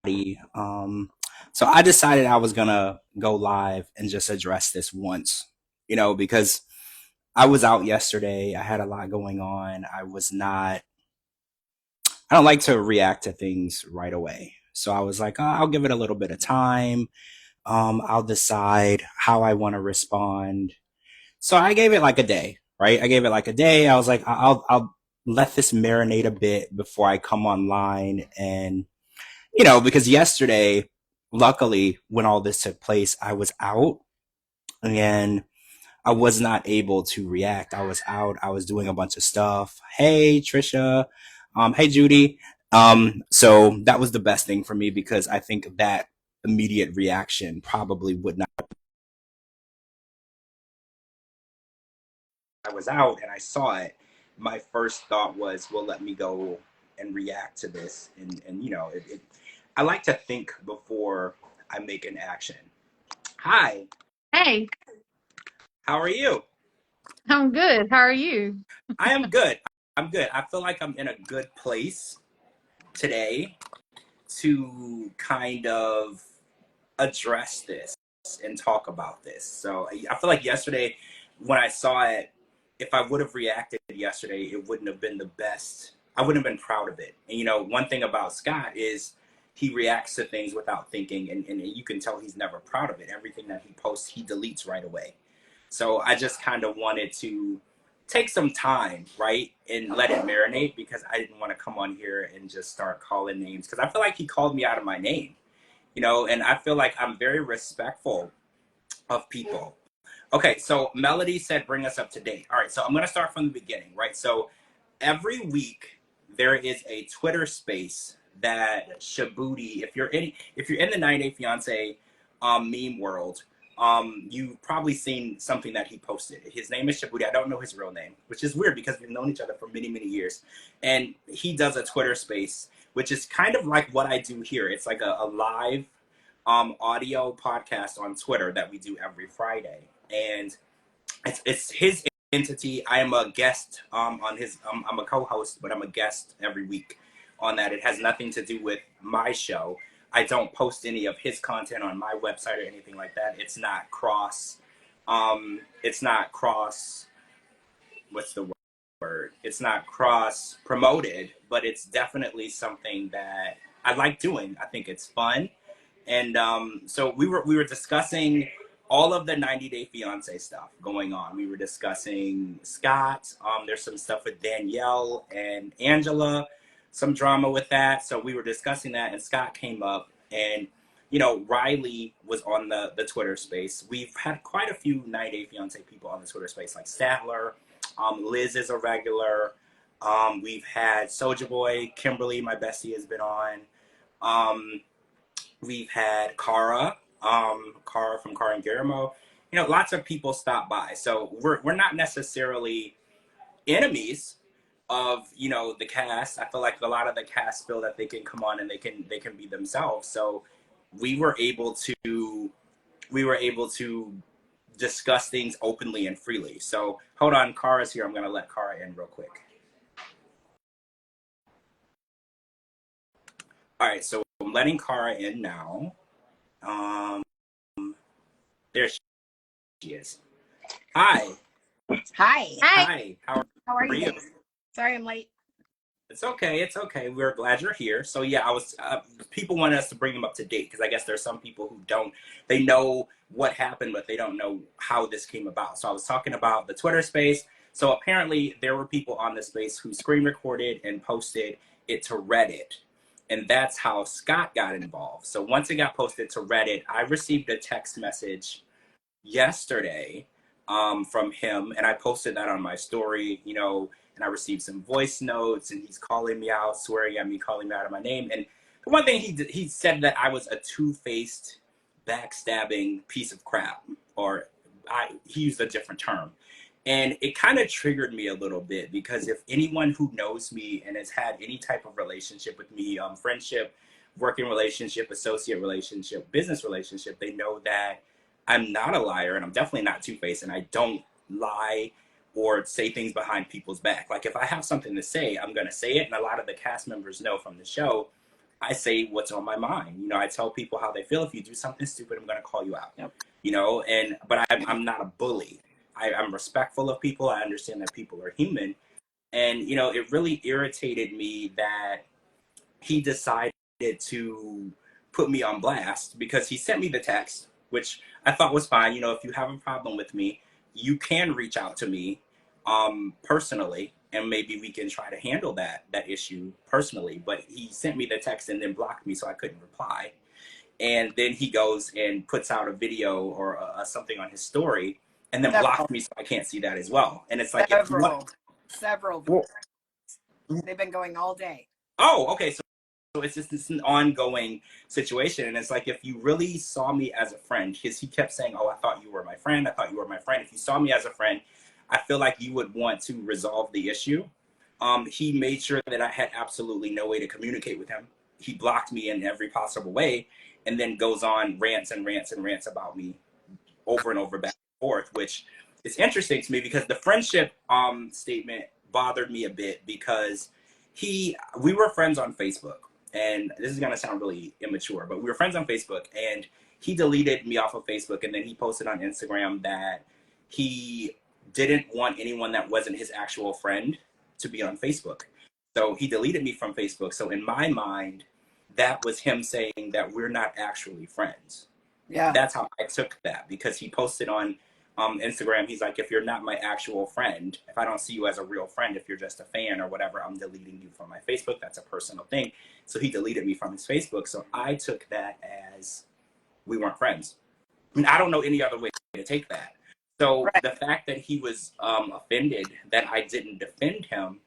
So I decided I was gonna go live and just address this once, because I was out yesterday. I had a lot going on. I don't like to react to things right away. So I was like, oh, I'll give it a little bit of time. I'll decide how I want to respond. So I gave it like a day, right? I gave it like a day. I was like, I'll let this marinate a bit before I come online and because yesterday, luckily, when all this took place, I was out and I was not able to react. I was out. I was doing a bunch of stuff. Hey, Trisha. Hey, Judy. So that was the best thing for me because I think that immediate reaction probably would not. I was out and I saw it. My first thought was, well, let me go and react to this. And I like to think before I make an action. Hi, Hey, how are you? I'm good. How are you? I am good. I'm good. I feel like I'm in a good place today to kind of address this and talk about this. So I feel like yesterday when I saw it, if I would have reacted yesterday, it wouldn't have been the best. I wouldn't have been proud of it. And one thing about Scott is he reacts to things without thinking, and you can tell he's never proud of it. Everything that he posts, he deletes right away. So I just kind of wanted to take some time, right, and let it marinate because I didn't want to come on here and just start calling names because I feel like he called me out of my name, and I feel like I'm very respectful of people. Okay, so Melody said bring us up to date. All right, so I'm going to start from the beginning, right? So every week there is a Twitter space that Shabuti, if you're in the 90 Day Fiance meme world, you've probably seen something that he posted. His name is Shabuti. I don't know his real name, which is weird because we've known each other for many, many years. And he does a Twitter space, which is kind of like what I do here. It's like a live audio podcast on Twitter that we do every Friday. And it's his entity. I am a guest on his. I'm a co-host, but I'm a guest every week on that. It has nothing to do with my show. I don't post any of his content on my website or anything like that. It's not cross. It's not cross. What's the word? It's not cross promoted, but it's definitely something that I like doing. I think it's fun, and so we were discussing all of the 90 Day Fiance stuff going on. We were discussing Scott. There's some stuff with Danielle and Angela, some drama with that. So we were discussing that, and Scott came up, and Riley was on the Twitter space. We've had quite a few 90 Day Fiance people on the Twitter space, like Statler. Liz is a regular. We've had Soulja Boy, Kimberly, my bestie, has been on. Um, We've had Cara from Cara and Guillermo. Lots of people stop by. So we're not necessarily enemies of the cast. I feel like a lot of the cast feel that they can come on and they can be themselves. So we were able to we were able to discuss things openly and freely. So hold on, Cara's here. I'm gonna let Cara in real quick. All right, so I'm letting Cara in now. Um, there she is. Hi. Hi. Hi. Hi. How How are are you you? guys? Sorry I'm late. It's okay. It's okay. We're glad you're here. So yeah, I was. People wanted us to bring them up to date because I guess there's some people who don't. They know what happened, but they don't know how this came about. So I was talking about the Twitter space. So apparently there were people on the space who screen recorded and posted it to Reddit, and that's how Scott got involved. So once it got posted to Reddit, I received a text message yesterday from him, and I posted that on my story, and I received some voice notes, and he's calling me out, swearing at me, calling me out of my name. And the one thing he said that I was a two-faced, backstabbing piece of crap, or he used a different term. And it kind of triggered me a little bit because if anyone who knows me and has had any type of relationship with me, friendship, working relationship, associate relationship, business relationship, they know that I'm not a liar and I'm definitely not two-faced and I don't lie or say things behind people's back. Like if I have something to say, I'm going to say it. And a lot of the cast members know from the show, I say what's on my mind. You know, I tell people how they feel. If you do something stupid, I'm going to call you out. Yep. You know, but I'm not a bully. I'm respectful of people. I understand that people are human. And, you know, it really irritated me that he decided to put me on blast because he sent me the text, which I thought was fine. You know, if you have a problem with me, you can reach out to me personally, and maybe we can try to handle that issue personally. But he sent me the text and then blocked me, so I couldn't reply. And then he goes and puts out a video or something on his story, and then blocked me, so I can't see that as well. And it's like, several. Well, They've been going all day. oh, okay. So it's just this an ongoing situation. And it's like, if you really saw me as a friend, because he kept saying, oh, I thought you were my friend. I thought you were my friend. If you saw me as a friend, I feel like you would want to resolve the issue. He made sure that I had absolutely no way to communicate with him. He blocked me in every possible way, and then goes on rants and rants and rants about me over and over, back and forth, which is interesting to me because the friendship statement bothered me a bit because we were friends on Facebook. And this is going to sound really immature, but we were friends on Facebook, and he deleted me off of Facebook, and then he posted on Instagram that he didn't want anyone that wasn't his actual friend to be on Facebook. So he deleted me from Facebook. So in my mind, that was him saying that we're not actually friends. Yeah. That's how I took that, because he posted on Instagram, he's like, if you're not my actual friend, if I don't see you as a real friend, if you're just a fan or whatever, I'm deleting you from my Facebook. That's a personal thing. So he deleted me from his Facebook. So I took that as we weren't friends. I mean, I don't know any other way to take that. So Right. the fact that he was offended that I didn't defend him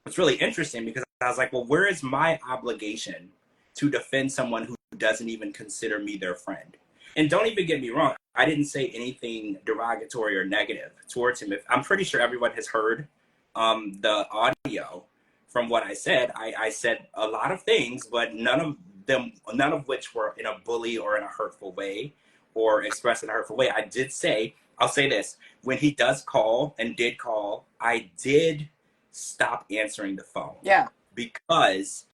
was really interesting, because I was like, well, where is my obligation to defend someone who doesn't even consider me their friend? And don't even get me wrong, I didn't say anything derogatory or negative towards him. I'm pretty sure everyone has heard the audio from what I said. I said a lot of things, but none of which were in a bully or in a hurtful way or expressed in a hurtful way. I did say, I'll say this, when he does call and did call, I did stop answering the phone. Yeah. Because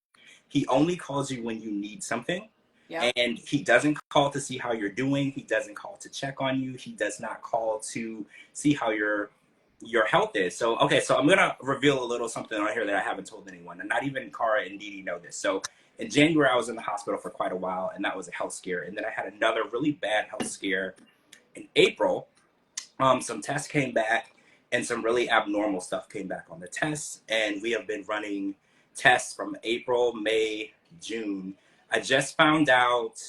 he only calls you when you need something. Yeah. And he doesn't call to see how you're doing. He doesn't call to check on you. He does not call to see how your health is. So, okay, so I'm going to reveal a little something on here that I haven't told anyone. And not even Cara and Dee know this. So in January, I was in the hospital for quite a while, and that was a health scare. And then I had another really bad health scare in April. Some tests came back, and some really abnormal stuff came back on the tests. And we have been running tests from April, May, June. I just found out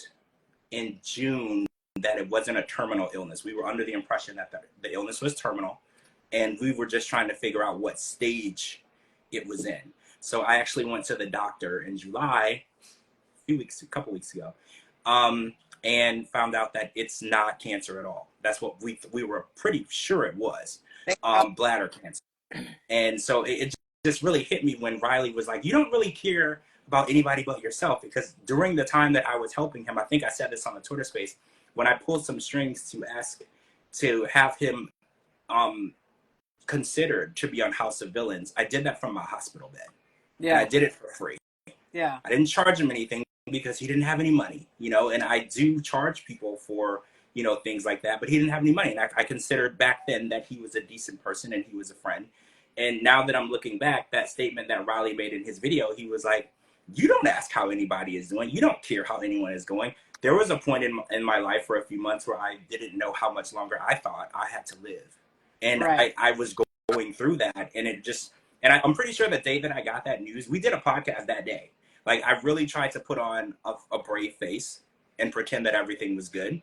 in June that it wasn't a terminal illness. We were under the impression that the illness was terminal, and we were just trying to figure out what stage it was in. So I actually went to the doctor in July, a couple weeks ago, and found out that it's not cancer at all. That's what we were pretty sure it was, bladder cancer. And so it just really hit me when Riley was like, you don't really care about anybody but yourself. Because during the time that I was helping him, I think I said this on the Twitter space, when I pulled some strings to ask to have him considered to be on House of Villains, I did that from my hospital bed. Yeah. And I did it for free. Yeah. I didn't charge him anything because he didn't have any money, you know, and I do charge people for, you know, things like that, but he didn't have any money. And I considered back then that he was a decent person and he was a friend. And now that I'm looking back, that statement that Riley made in his video, he was like, you don't ask how anybody is doing. You don't care how anyone is going. There was a point in my life for a few months where I didn't know how much longer I thought I had to live. And Right. I was going through that. And it just, and I'm pretty sure the day that I got that news, we did a podcast that day. Like, I really tried to put on a brave face and pretend that everything was good.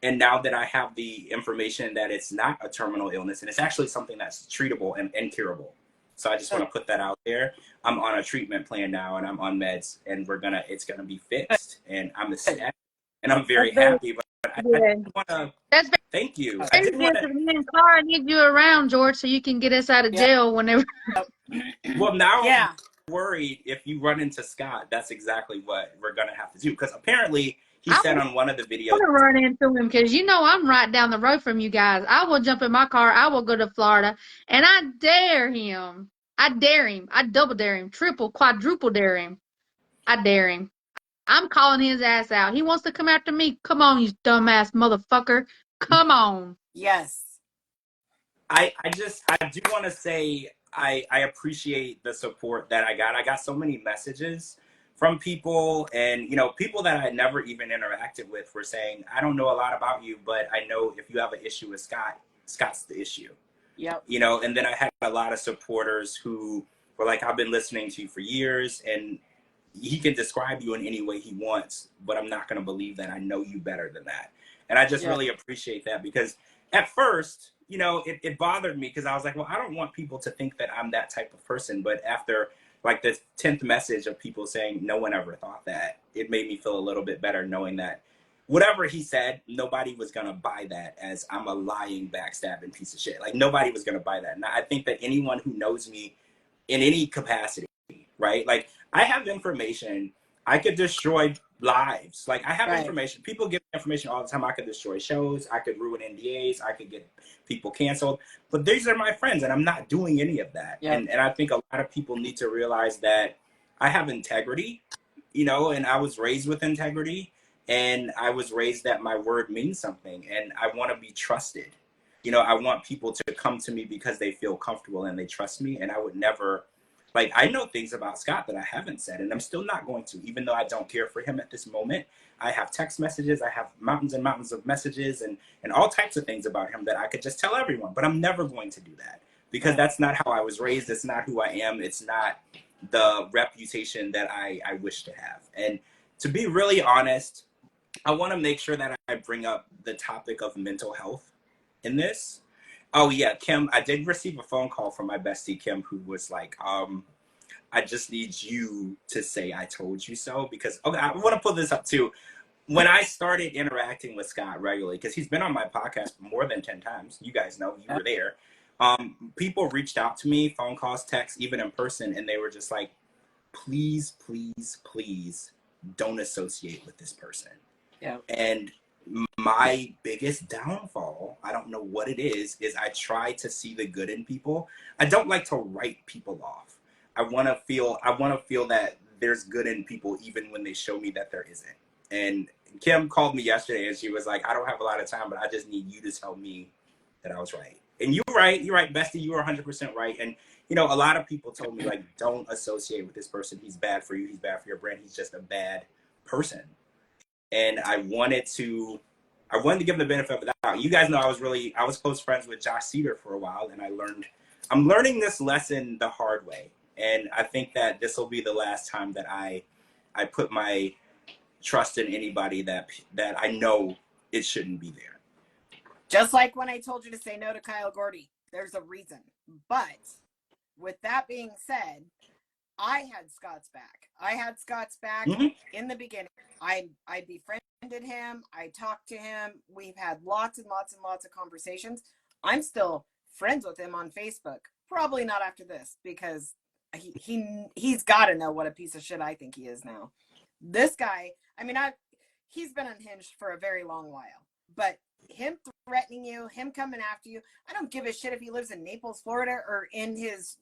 And now that I have the information that it's not a terminal illness and it's actually something that's treatable and curable. So I just want to put that out there. I'm on a treatment plan now, and I'm on meds, and it's gonna be fixed. And I'm ecstatic, and I'm very happy. But I didn't want to. That's Thank you. I very didn't good. want to. Me and Clara need you around, George, so you can get us out of jail whenever. Well, now Yeah. I'm worried if you run into Scott, that's exactly what we're gonna have to do. Because apparently he said on one of the I videos. want to run into him because you know I'm right down the road from you guys. I will jump in my car. I will go to Florida, and I dare him. I dare him. I double dare him. Triple, quadruple dare him. I dare him. I'm calling his ass out. He wants to come after me. Come on, you dumbass motherfucker. Come on. Yes. I do want to say I appreciate the support that I got. I got so many messages from people, and people that I never even interacted with were saying, I don't know a lot about you, but I know if you have an issue with Scott, Scott's the issue. Yep. And then I had a lot of supporters who were like, I've been listening to you for years, and he can describe you in any way he wants, but I'm not going to believe that. I know you better than that. And I just really appreciate that, because at first, it bothered me, because I was like, well, I don't want people to think that I'm that type of person. But after like the 10th message of people saying no one ever thought that, it made me feel a little bit better, knowing that whatever he said, nobody was going to buy that as I'm a lying, backstabbing piece of shit. Like, nobody was going to buy that. And I think that anyone who knows me in any capacity, right? Like, I have information. I could destroy lives. Like, I have information. People give information all the time. I could destroy shows. I could ruin NDAs. I could get people canceled. But these are my friends, and I'm not doing any of that. And I think a lot of people need to realize that I have integrity, and I was raised with integrity. And I was raised that my word means something, and I want to be trusted. I want people to come to me because they feel comfortable and they trust me. And I would never, like, I know things about Scott that I haven't said, and I'm still not going to, even though I don't care for him at this moment. I have text messages, I have mountains and mountains of messages, and all types of things about him that I could just tell everyone, but I'm never going to do that, because that's not how I was raised. It's not who I am. It's not the reputation that I wish to have. And to be really honest, I want to make sure that I bring up the topic of mental health in this. Oh yeah, Kim, I did receive a phone call from my bestie, Kim, who was like, I just need you to say I told you so, because, okay, I want to put this up too. When I started interacting with Scott regularly, because he's been on my podcast more than 10 times, you guys know, you were there. People reached out to me, phone calls, texts, even in person, and they were just like, please, please, please don't associate with this person. Yeah. And my biggest downfall, I don't know what it is I try to see the good in people. I don't like to write people off. I want to feel that there's good in people even when they show me that there isn't. And Kim called me yesterday and she was like, I don't have a lot of time, but I just need you to tell me that I was right. And you're right, bestie, you were 100% right. And a lot of people told me, like, don't associate with this person. He's bad for you. He's bad for your brand. He's just a bad person. And I wanted to give him the benefit of the doubt. You guys know I was close friends with Josh Cedar for a while, and I'm learning this lesson the hard way. And I think that this will be the last time that I put my trust in anybody that I know it shouldn't be there. Just like when I told you to say no to Kyle Gordy, there's a reason. But with that being said, I had Scott's back. In the beginning. I befriended him. I talked to him. We've had lots and lots and lots of conversations. I'm still friends with him on Facebook. Probably not after this, because he's got to know what a piece of shit I think he is now. This guy, I mean, he's been unhinged for a very long while. But him threatening you, him coming after you, I don't give a shit if he lives in Naples, Florida, or in his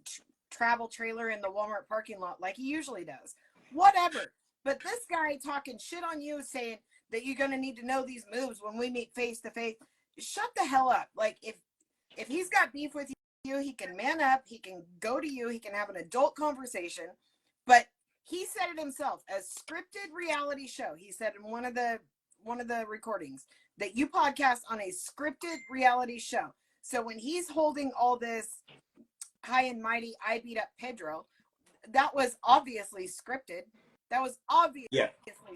travel trailer in the Walmart parking lot like he usually does. Whatever. But this guy talking shit on you, saying that you're going to need to know these moves when we meet face to face. Shut the hell up. Like, if he's got beef with you, he can man up. He can go to you. He can have an adult conversation. But he said it himself, a scripted reality show. He said in one of the recordings that you podcast on a scripted reality show. So when he's holding all this high and mighty, I beat up Pedro, that was obviously scripted.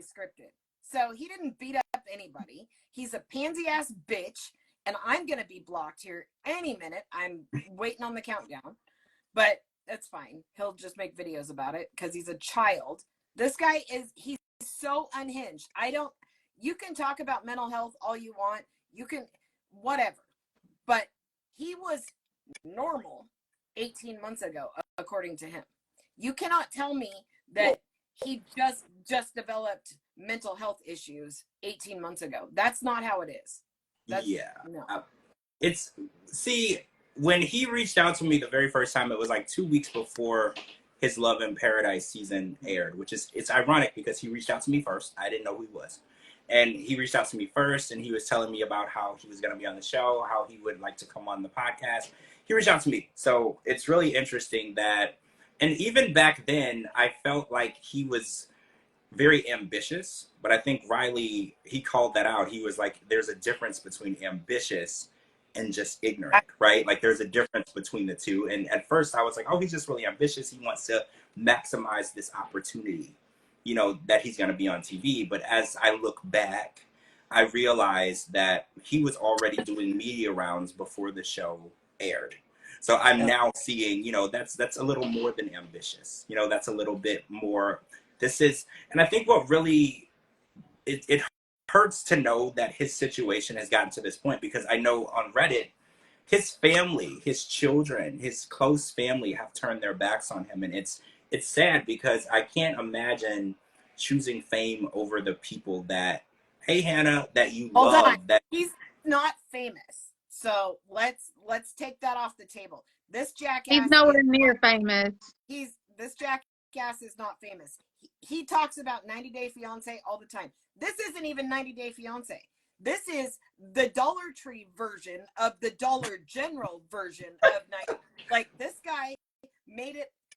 Scripted. So he didn't beat up anybody. He's a pansy-ass bitch, and I'm going to be blocked here any minute. I'm waiting on the countdown. But that's fine. He'll just make videos about it because he's a child. This guy he's so unhinged. You can talk about mental health all you want. You can, whatever. But he was normal 18 months ago, according to him. You cannot tell me that he just developed mental health issues 18 months ago. That's not how it is. No. See, when he reached out to me the very first time, it was like 2 weeks before his Love in Paradise season aired, which is, it's ironic because he reached out to me first. I didn't know who he was. And he reached out to me first, and he was telling me about how he was going to be on the show, how he would like to come on the podcast. He reached out to me. So it's really interesting that, and even back then, I felt like he was very ambitious, but I think Riley, he called that out. He was like, there's a difference between ambitious and just ignorant, right? Like there's a difference between the two. And at first I was like, oh, he's just really ambitious. He wants to maximize this opportunity, you know, that he's going to be on TV. But as I look back, I realized that he was already doing media rounds before the show aired. So I'm now seeing, you know, that's a little more than ambitious. You know, that's a little bit more. This is, and I think what really, it hurts to know that his situation has gotten to this point, because I know on Reddit, his family, his children, his close family have turned their backs on him. And it's sad because I can't imagine choosing fame over the people that, hey, Hannah, that you Hold love. on. That He's not famous. So let's take that off the table. This jackass. He's nowhere near famous. This jackass is not famous. He talks about 90 Day Fiance all the time. This isn't even 90 Day Fiance. This is the Dollar Tree version of the Dollar General version of 90. Like, this guy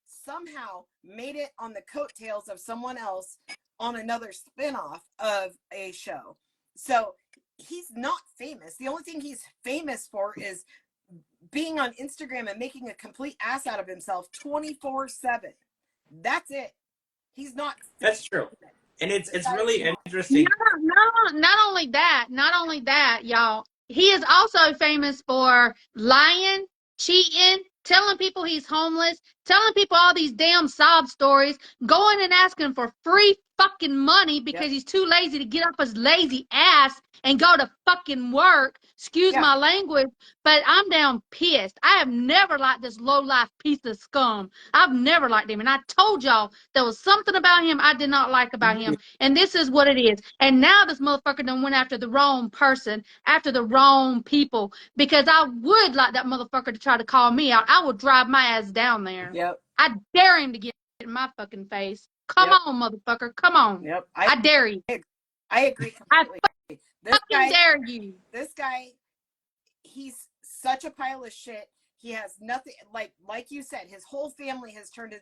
somehow made it on the coattails of someone else on another spinoff of a show. So he's not famous. The only thing he's famous for is being on Instagram and making a complete ass out of himself 24/7. That's it. He's not. That's true. And it's really interesting. Not only that, y'all. He is also famous for lying, cheating, telling people he's homeless, telling people all these damn sob stories, going and asking for free fucking money because he's too lazy to get off his lazy ass and go to fucking work. Excuse my language, but I'm down pissed. I have never liked this low-life piece of scum. I've never liked him. And I told y'all there was something about him I did not like about him. And this is what it is. And now this motherfucker done went after the wrong person, after the wrong people, because I would like that motherfucker to try to call me out. I would drive my ass down there. Yep. I dare him to get in my fucking face. Come on, motherfucker. Come on. Yep. I dare you. I agree completely. I fucking dare you. This guy, he's such a pile of shit. He has nothing, like you said, his whole family has turned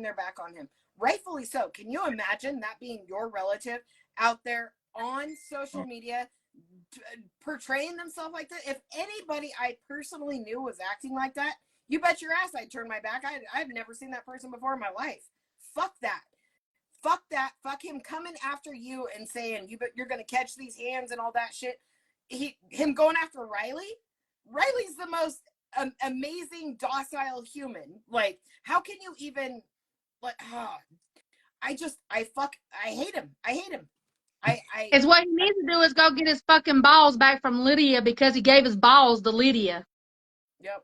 their back on him. Rightfully so. Can you imagine that being your relative out there on social media portraying themselves like that? If anybody I personally knew was acting like that, you bet your ass I'd turn my back. I've never seen that person before in my life. Fuck that. Fuck that. Fuck him coming after you and saying you're gonna catch these hands and all that shit. Him going after Riley. Riley's the most amazing, docile human. Like, how can you even? Like, I hate him. I hate him. It's what he needs to do is go get his fucking balls back from Lydia because he gave his balls to Lydia. Yep.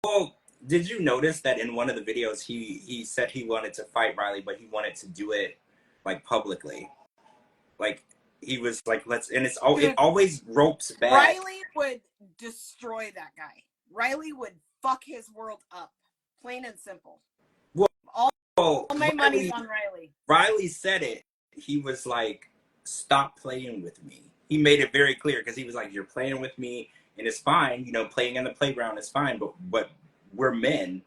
Well, did you notice that in one of the videos he said he wanted to fight Riley, but he wanted to do it like publicly? Like, he was like, it always ropes back. Riley would destroy that guy. Riley would fuck his world up. Plain and simple. All my money's on Riley. Riley said it. He was like, stop playing with me. He made it very clear, because he was like, you're playing with me and it's fine. You know, playing in the playground is fine, but we're men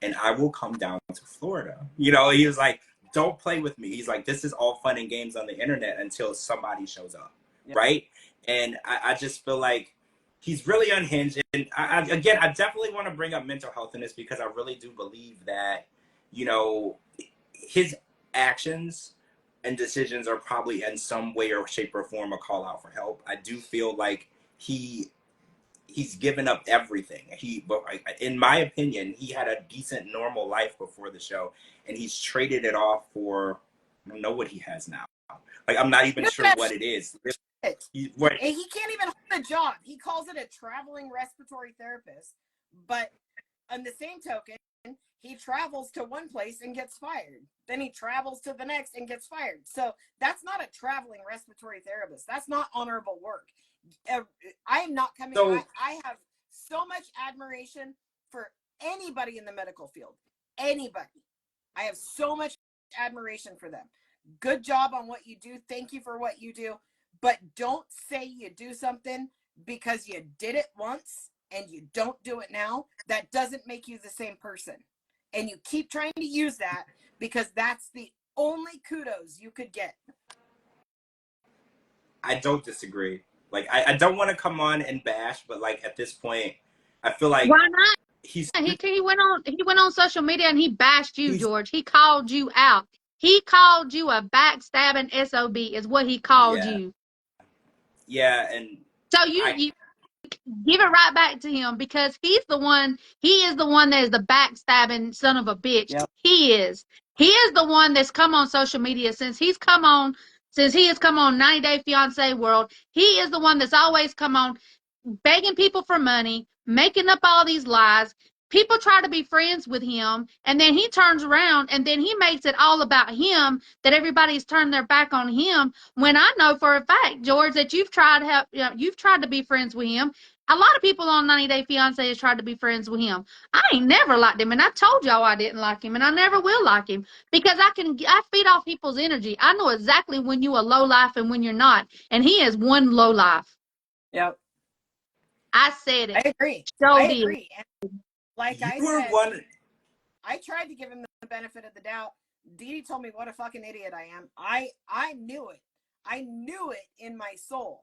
and I will come down to Florida. You know, he was like, don't play with me. He's like, this is all fun and games on the internet until somebody shows up. Yep. Right? And I just feel like he's really unhinged. And I definitely want to bring up mental health in this, because I really do believe that, you know, his actions and decisions are probably in some way or shape or form a call out for help. I do feel like he's given up everything. In my opinion, he had a decent, normal life before the show, and he's traded it off for, I don't know what he has now. Like, I'm not even sure what it is. And he can't even hold a job. He calls it a traveling respiratory therapist. But on the same token, he travels to one place and gets fired. Then he travels to the next and gets fired. So that's not a traveling respiratory therapist. That's not honorable work. I am not coming. I have so much admiration for anybody in the medical field. Anybody. I have so much admiration for them. Good job on what you do. Thank you for what you do. But don't say you do something because you did it once and you don't do it now. That doesn't make you the same person. And you keep trying to use that because that's the only kudos you could get. I don't disagree. Like, I don't want to come on and bash, but like at this point, I feel like Why not? he's He went on social media and he bashed you, he's George. He called you out. He called you a backstabbing SOB is what he called yeah, you. yeah, and So I you give it right back to him because he is the one that is the backstabbing son of a bitch. Yep. He is. He is the one that's come on social media since he has come on 90 Day Fiance World. He is the one that's always come on begging people for money, making up all these lies. People try to be friends with him, and then he turns around and then he makes it all about him, that everybody's turned their back on him. When I know for a fact, George, that you've tried to you've tried to be friends with him. A lot of people on 90 Day Fiance has tried to be friends with him. I ain't never liked him, and I told y'all I didn't like him, and I never will like him because I feed off people's energy. I know exactly when you a low life and when you're not, and he is one low life. Yep. I said it. I agree. So I did. agree. And like you I were said, one. I tried to give him the benefit of the doubt. Dee Dee told me what a fucking idiot I am. I knew it. I knew it in my soul.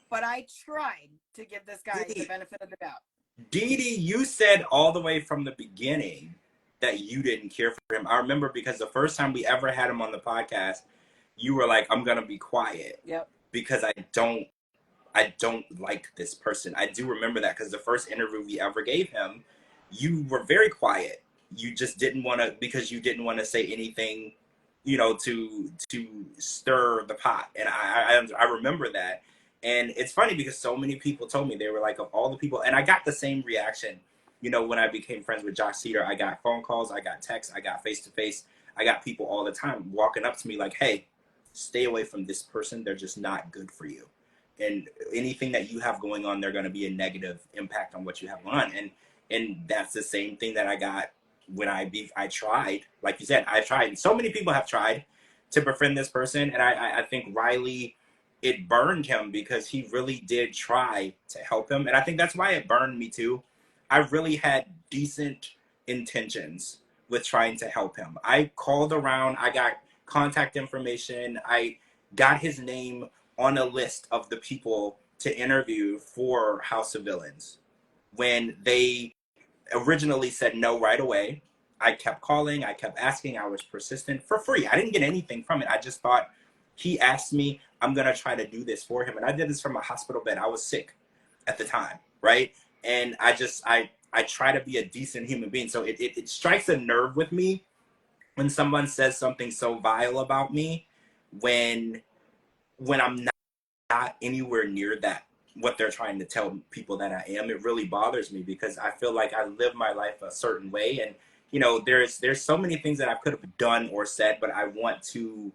But I tried to give this guy the benefit of the doubt. Dee Dee, you said all the way from the beginning that you didn't care for him. I remember because the first time we ever had him on the podcast, you were like, I'm gonna be quiet. Yep. Because I don't like this person. I do remember that because the first interview we ever gave him, you were very quiet. You just didn't want to, because you didn't want to say anything, to stir the pot. And I remember that. And it's funny because so many people told me, they were like, of all the people, and I got the same reaction. When I became friends with Josh Cedar, I got phone calls, I got texts, I got face to face, I got people all the time walking up to me like, hey, stay away from this person. They're just not good for you. And anything that you have going on, they're going to be a negative impact on what you have going on. And that's the same thing that I got when I tried, like you said, I tried. So many people have tried to befriend this person. And I think Riley, it burned him because he really did try to help him. And I think that's why it burned me too. I really had decent intentions with trying to help him. I called around, I got contact information, I got his name on a list of the people to interview for House of Villains. When they originally said no right away, I kept calling, I kept asking, I was persistent for free. I didn't get anything from it. I just thought, he asked me, I'm going to try to do this for him. And I did this from a hospital bed. I was sick at the time, right? And I try to be a decent human being. So it strikes a nerve with me when someone says something so vile about me when I'm not anywhere near that, what they're trying to tell people that I am. It really bothers me because I feel like I live my life a certain way. And, there's so many things that I could have done or said, but I want to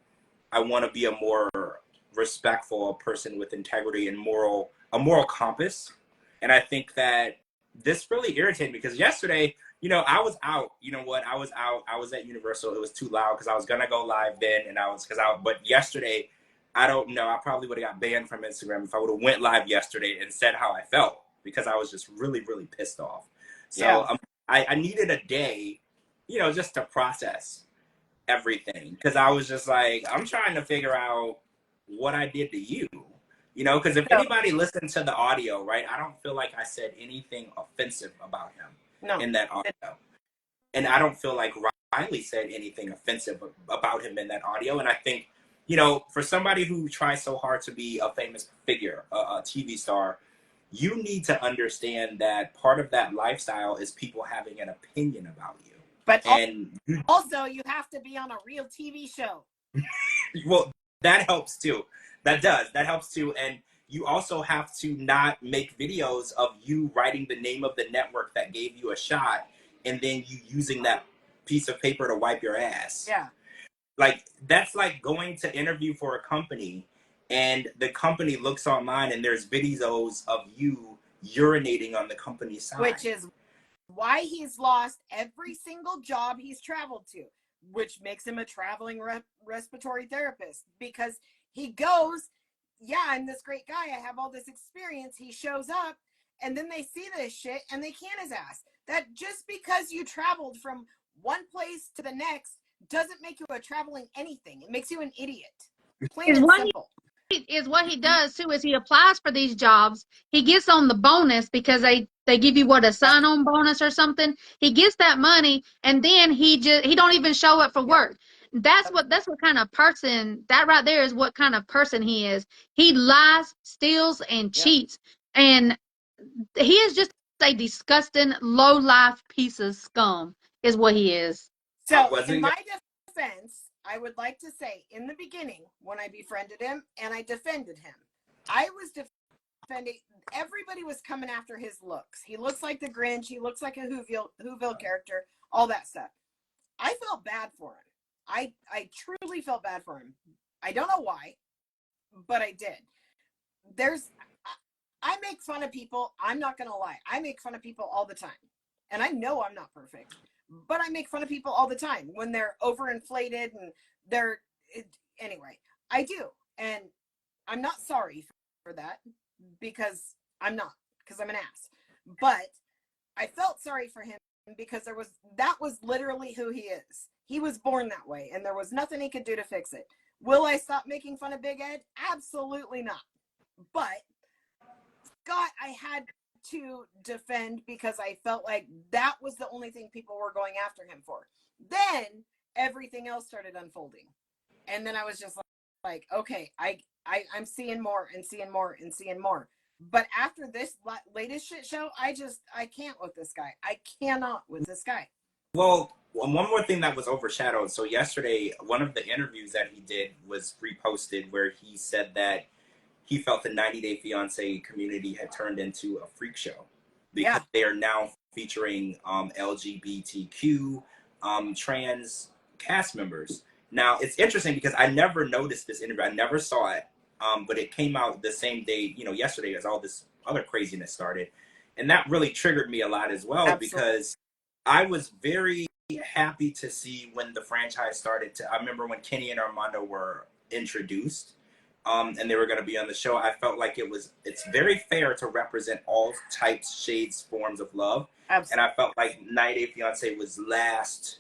be a more respectful person with integrity and a moral compass. And I think that this really irritated me because yesterday, I was out. You know what? I was out. I was at Universal. It was too loud because I was gonna go live then, and but yesterday, I don't know. I probably would have got banned from Instagram if I would have went live yesterday and said how I felt because I was just really, really pissed off. So Yeah. I needed a day, just to process everything because I was just like, I'm trying to figure out what I did to you. Because if anybody listened to the audio, right, I don't feel like I said anything offensive about him in that audio. And I don't feel like Riley said anything offensive about him in that audio. And I think, for somebody who tries so hard to be a famous figure, a TV star, you need to understand that part of that lifestyle is people having an opinion about you. But and also, you have to be on a real TV show. Well, that helps too. That helps too. And you also have to not make videos of you writing the name of the network that gave you a shot and then you using that piece of paper to wipe your ass. Yeah. Like, that's like going to interview for a company and the company looks online and there's videos of you urinating on the company's sign. Which is why he's lost every single job he's traveled to. which makes him a traveling respiratory therapist, because he goes, yeah, I'm this great guy, I have all this experience. He shows up, and then they see this shit and they can his ass. That just because you traveled from one place to the next doesn't make you a traveling anything. It makes you an idiot. Plain and simple. Is what he does too is he applies for these jobs. He gets on the bonus because they give you a sign-on bonus or something. He gets that money, and then he don't even show up for work. That's what kind of person that right there is. What kind of person he is. He lies, steals, and cheats, and he is just a disgusting, low-life piece of scum. Is what he is. So, in my defense, I would like to say, in the beginning, when I befriended him and I defended him, I was defending, everybody was coming after his looks. He looks like the Grinch. He looks like a Whoville character, all that stuff. I felt bad for him. I truly felt bad for him. I don't know why, but I did. I make fun of people. I'm not going to lie. I make fun of people all the time. And I know I'm not perfect. But I make fun of people all the time when they're overinflated and anyway, I do. And I'm not sorry for that because I'm an ass. But I felt sorry for him because that was literally who he is. He was born that way and there was nothing he could do to fix it. Will I stop making fun of Big Ed? Absolutely not. But Scott, I had to defend because I felt like that was the only thing people were going after him for. Then everything else started unfolding, and then I was just like, okay, I'm seeing more and seeing more and seeing more. But after this latest shit show, I can't with this guy. I cannot with this guy. Well, one more thing that was overshadowed. So yesterday, one of the interviews that he did was reposted where he said that he felt the 90 Day Fiance community had turned into a freak show because they are now featuring LGBTQ trans cast members. Now, it's interesting because I never noticed this interview. I never saw it, but it came out the same day, yesterday as all this other craziness started. And that really triggered me a lot as well. Absolutely. Because I was very happy to see when the franchise started I remember when Kenny and Armando were introduced. And they were going to be on the show. I felt like it's very fair to represent all types, shades, forms of love. Absolutely. And I felt like 90 Day Fiance was last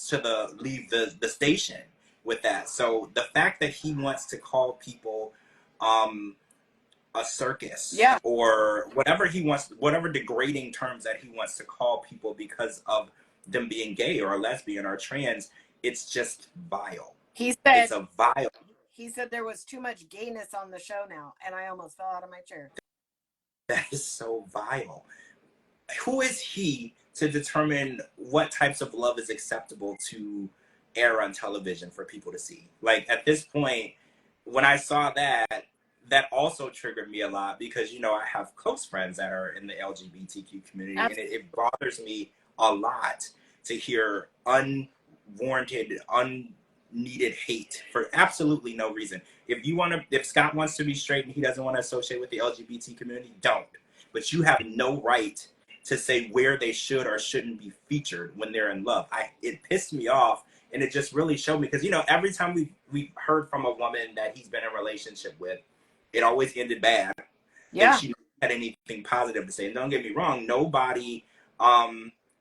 to leave the station with that. So the fact that he wants to call people a circus, or whatever he wants, whatever degrading terms that he wants to call people because of them being gay or lesbian or trans, it's just vile. He said it's a vile. He said there was too much gayness on the show now, and I almost fell out of my chair. That is so vile. Who is he to determine what types of love is acceptable to air on television for people to see? Like, at this point, when I saw that also triggered me a lot because, I have close friends that are in the LGBTQ community, and it bothers me a lot to hear unwarranted, needed hate for absolutely no reason. If Scott wants to be straight and he doesn't want to associate with the LGBT community, don't. But you have no right to say where they should or shouldn't be featured when they're in love. It pissed me off, and it just really showed me because every time we've heard from a woman that he's been in a relationship with, it always ended bad. Yeah. And she never had anything positive to say. And don't get me wrong, nobody.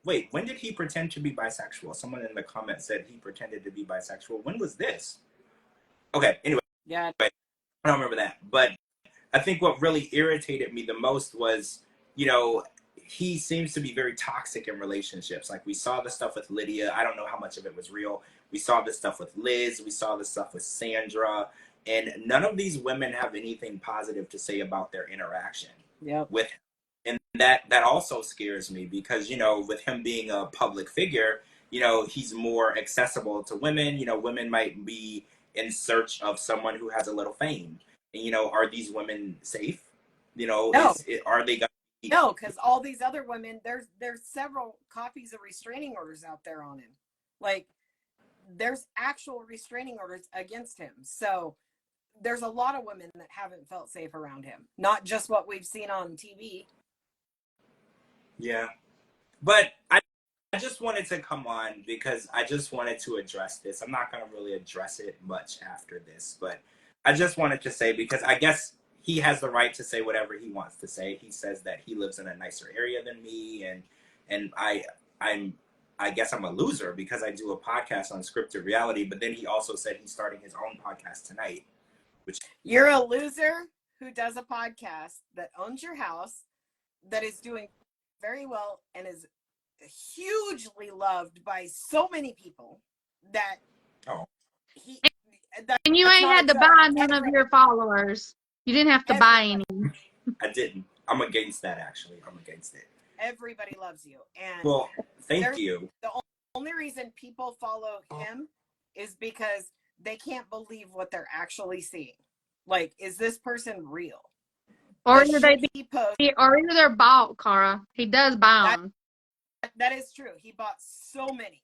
Wait, when did he pretend to be bisexual? Someone in the comments said he pretended to be bisexual. When was this? Okay, anyway. Yeah. I don't remember that. But I think what really irritated me the most was, he seems to be very toxic in relationships. Like, we saw the stuff with Lydia. I don't know how much of it was real. We saw the stuff with Liz. We saw the stuff with Sandra. And none of these women have anything positive to say about their interaction with him. And that also scares me because, with him being a public figure, he's more accessible to women. Women might be in search of someone who has a little fame. And, are these women safe? No. Are they going to be? No, because all these other women, there's several copies of restraining orders out there on him. Like, there's actual restraining orders against him. So there's a lot of women that haven't felt safe around him. Not just what we've seen on TV. Yeah. But I just wanted to come on because I just wanted to address this. I'm not going to really address it much after this, but I just wanted to say, because I guess he has the right to say whatever he wants to say. He says that he lives in a nicer area than me, and I guess I'm a loser because I do a podcast on scripted reality. But then he also said he's starting his own podcast tonight. Which You're a loser who does a podcast that owns your house, that is doing very well and is hugely loved by so many people that oh he. And you That's ain't not had a to joke. buy none of your followers. You didn't have to buy Everybody, any. I didn't. I'm against that, actually. I'm against it. everybody loves you, and Well, thank you. the only reason people follow him is because they can't believe what they're actually seeing. Like, is this person real? Or The either shit he posts, or either they're bought, Cara. He does buy them. that is true. He bought so many,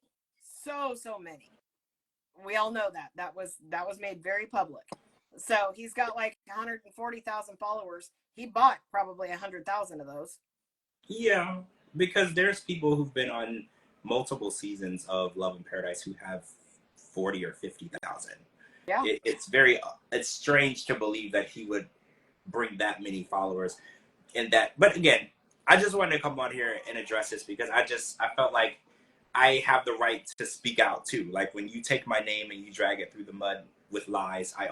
so many. We all know that. That was made very public. So he's got like 140,000 followers. He bought probably 100,000 of those. Yeah, because there's people who've been on multiple seasons of Love in Paradise who have 40 or 50,000. Yeah. It's strange to believe that he would bring that many followers in that. But again, I just wanted to come on here and address this because I felt like I have the right to speak out too. Like when you take my name and you drag it through the mud with lies, I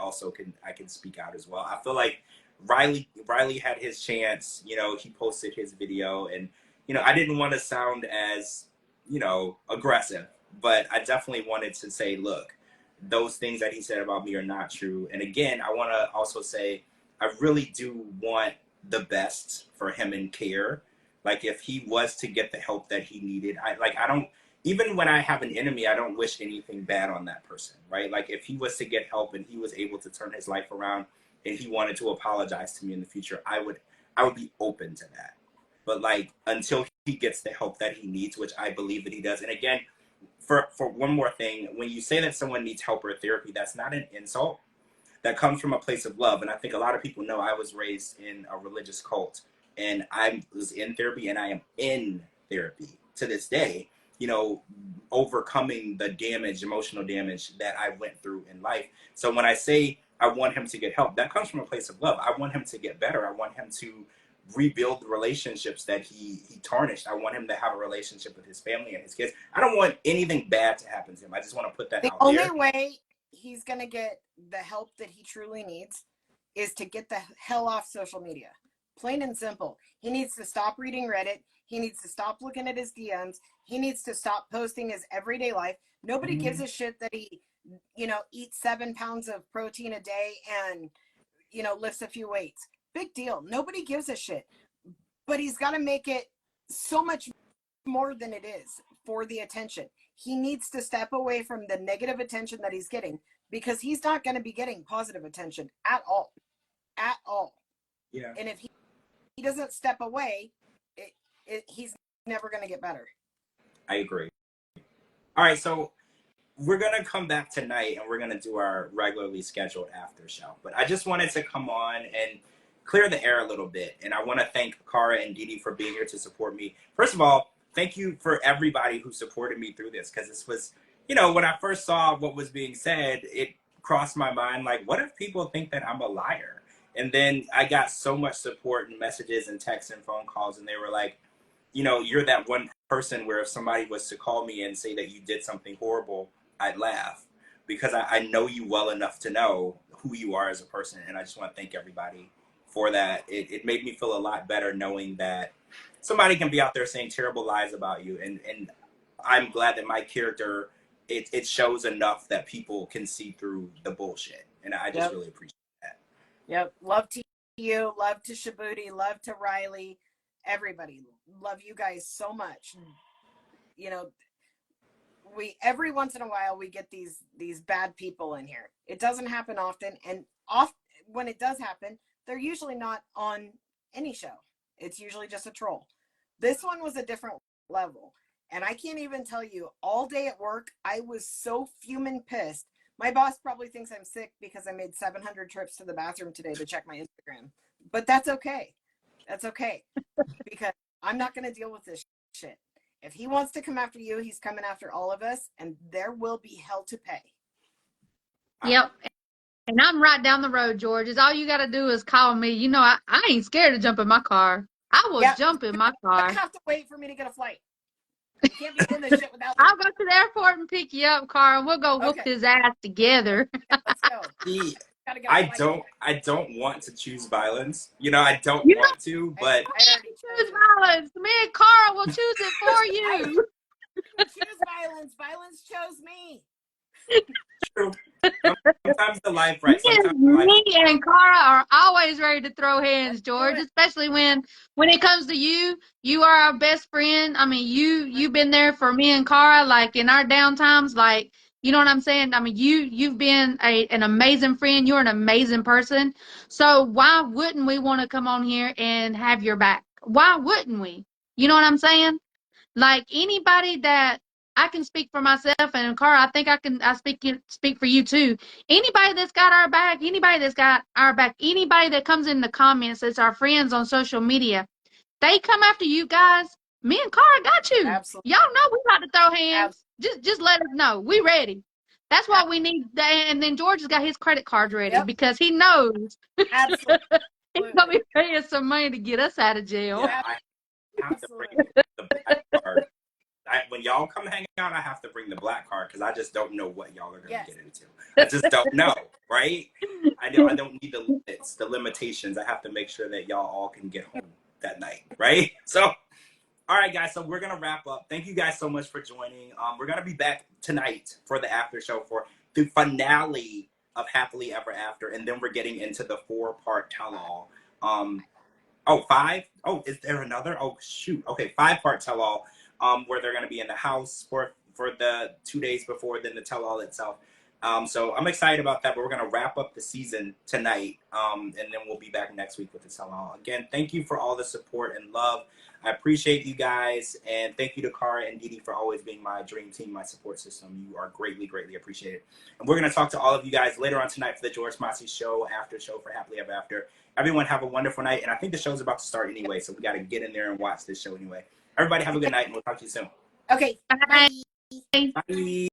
can speak out as well. I feel like Riley had his chance. You know, he posted his video, and you know, I didn't want to sound as, you know, aggressive, but I definitely wanted to say, look, those things that he said about me are not true. And again, I want to also say I really do want the best for him and Care. Like if he was to get the help that he needed, I don't, even when I have an enemy, I don't wish anything bad on that person, right? Like if he was to get help and he was able to turn his life around and he wanted to apologize to me in the future, I would be open to that. But like until he gets the help that he needs, which I believe that he does. And again, for one more thing, when you say that someone needs help or therapy, that's not an insult. That comes from a place of love. And I think a lot of people know I was raised in a religious cult, and I was in therapy, and I am in therapy to this day, you know, overcoming the damage, emotional damage that I went through in life. So when I say I want him to get help, that comes from a place of love. I want him to get better. I want him to rebuild the relationships that he tarnished. I want him to have a relationship with his family and his kids. I don't want anything bad to happen to him. I just want to put that The out only there. way he's going to get the help that he truly needs is to get the hell off social media. Plain and simple. He needs to stop reading Reddit. He needs to stop looking at his DMs. He needs to stop posting his everyday life. Nobody gives a shit that he, you know, eats 7 pounds of protein a day and, you know, lifts a few weights. Big deal. Nobody gives a shit. But he's got to make it so much more than it is for the attention. He needs to step away from the negative attention that he's getting, because he's not going to be getting positive attention at all. At all. Yeah. And if he doesn't step away, he's never going to get better. I agree. All right, so we're going to come back tonight and we're going to do our regularly scheduled after show. But I just wanted to come on and clear the air a little bit. And I want to thank Cara and Didi for being here to support me. First of all, thank you for everybody who supported me through this, because this was, you know, when I first saw what was being said, it crossed my mind, like, what if people think that I'm a liar? And then I got so much support and messages and texts and phone calls, and they were like, you know, you're that one person where if somebody was to call me and say that you did something horrible, I'd laugh, because I know you well enough to know who you are as a person. And I just want to thank everybody for that. It made me feel a lot better knowing that somebody can be out there saying terrible lies about you. And I'm glad that my character, it shows enough that people can see through the bullshit. And I just really appreciate that. Yep. Love to you. Love to Shabuti. Love to Riley. Everybody. Love you guys so much. You know, every once in a while we get these bad people in here. It doesn't happen often, and when it does happen, they're usually not on any show. It's usually just a troll. This one was a different level, and I can't even tell you, all day at work I was so fuming pissed. My boss probably thinks I'm sick because I made 700 trips to the bathroom today to check my Instagram, but that's okay. That's okay, because I'm not going to deal with this shit. If he wants to come after you, he's coming after all of us, and there will be hell to pay. Yep. And I'm right down the road, George. All you got to do is call me. You know, I ain't scared to jump in my car. I will jump in my car. You have to wait for me to get a flight. You can't be doing this shit without me. I'll go to the airport and pick you up, Carl, and we'll go whoop his ass together. Yeah, let's go. I don't want to choose violence. You know, I don't want to, but I already choose violence. Me and Carl will choose it for you. I choose violence. Violence chose me. True. Sometimes the life, right? Me and Cara are always ready to throw hands, George. Especially when it comes to you. You are our best friend. I mean, you've been there for me and Cara, like in our downtimes, like you know what I'm saying. I mean, you've been an amazing friend. You're an amazing person. So why wouldn't we want to come on here and have your back? Why wouldn't we? You know what I'm saying? Like anybody that I can speak for myself, and Cara, I think I speak for you too. Anybody that's got our back, anybody that comes in the comments that's our friends on social media, they come after you guys. Me and Cara got you. Absolutely. Y'all know we about to throw hands. Just let us know. We ready. That's why we need and then George has got his credit cards ready because he knows Absolutely. he's gonna be paying some money to get us out of jail. Yeah, I have to bring the black card. When y'all come hang out, I have to bring the black card because I just don't know what y'all are going to get into. I just don't know, right? I don't need the limitations. I have to make sure that y'all all can get home that night, right? So, all right, guys. So we're going to wrap up. Thank you guys so much for joining. We're going to be back tonight for the after show for the finale of Happily Ever After, and then we're getting into the 4-part tell-all. Oh, 5? Oh, is there another? Oh, shoot. Okay, 5-part tell-all. Where they're going to be in the house for the 2 days before, then the tell-all itself. So I'm excited about that, but we're going to wrap up the season tonight, and then we'll be back next week with the tell-all. Again, thank you for all the support and love. I appreciate you guys, and thank you to Cara and Didi for always being my dream team, my support system. You are greatly, greatly appreciated. And we're going to talk to all of you guys later on tonight for the George Mossey show, after show for Happily Ever After. Everyone have a wonderful night, and I think the show's about to start anyway, so we got to get in there and watch this show anyway. Everybody have a good night, and we'll talk to you soon. Okay. Bye. Bye. Bye.